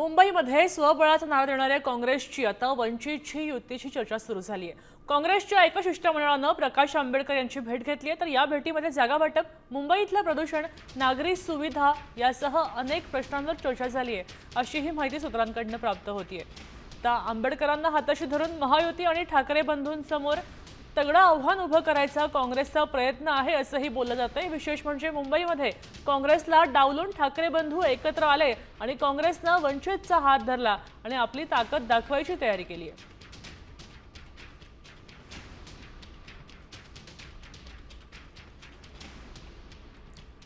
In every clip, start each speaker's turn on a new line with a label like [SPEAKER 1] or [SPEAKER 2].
[SPEAKER 1] मुंबईमध्ये स्वबळाचा नारा देणाऱ्या काँग्रेसची आता वंचितची युतीची चर्चा सुरू झाली आहे। काँग्रेसच्या एका शिष्टमंडळानं प्रकाश आंबेडकर यांची भेट घेतली आहे। तर या भेटीमध्ये जागा वाटप, मुंबईतलं प्रदूषण, नागरी सुविधा यासह अनेक प्रश्नांवर चर्चा झाली आहे, अशी ही माहिती सूत्रांकडून प्राप्त होतीये। आता आंबेडकरांना हाताशी धरून महायुती आणि ठाकरे बंधूंसमोर तगडं आव्हान उभं करायचा काँग्रेसचा प्रयत्न आहे असंही बोललं जातंय। विशेष म्हणजे मुंबईमध्ये काँग्रेसला डावलून ठाकरे बंधू एकत्र आले आणि काँग्रेसनं वंचितचा हात धरला आणि आपली ताकद दाखवायची तयारी केली आहे।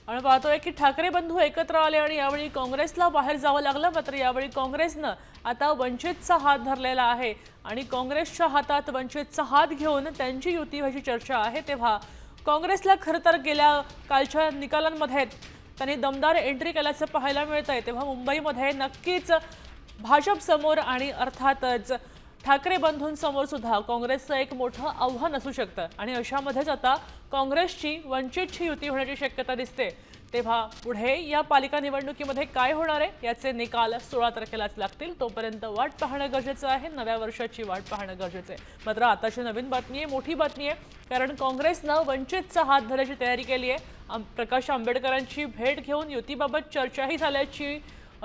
[SPEAKER 1] आणि पाहतोय की ठाकरे बंधू एकत्र आले आणि यावेळी काँग्रेसला बाहेर जावं लागलं। मात्र यावेळी काँग्रेसनं आता वंचितचा हात धरलेला आहे आणि काँग्रेसच्या हातात वंचितचा हात घेऊन त्यांची युती व्हायची चर्चा आहे। तेव्हा काँग्रेसला खरं तर गेल्या कालच्या निकालांमध्ये त्यांनी दमदार एंट्री केल्याचं पाहायला मिळतंय। तेव्हा मुंबईमध्ये नक्कीच भाजप समोर आणि अर्थातच ठाकरे बंधूंसमोर सुद्धा काँग्रेसचं एक मोठं आव्हान असू शकतं आणि अशामध्येच आता काँग्रेसची वंचितची युती होण्याची शक्यता दिसते। तेव्हा पुढे या पालिका निवडणुकीमध्ये काय होणार आहे याचे निकाल 16 तारखेलाच लागतील। तोपर्यंत वाट पाहणं गरजेचं आहे, नव्या वर्षाची वाट पाहणं गरजेचं आहे। मात्र आताची नवीन बातमी आहे, मोठी बातमी आहे, कारण काँग्रेसनं वंचितचा हात धरायची तयारी केली आहे। प्रकाश आंबेडकरांची भेट घेऊन युतीबाबत चर्चाही झाल्याची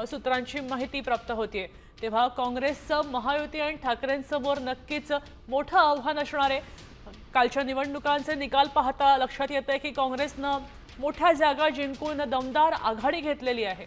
[SPEAKER 1] सूत्रांची माहिती प्राप्त होतीये। तेव्हा काँग्रेसचं महायुती आणि ठाकरेंसमोर नक्कीच मोठं आव्हान असणार आहे। कालच्या निवडणुकांचे निकाल पाहता लक्षात येतंय की काँग्रेसनं मोठ्या जागा जिंकून दमदार आघाडी घेतलेली आहे।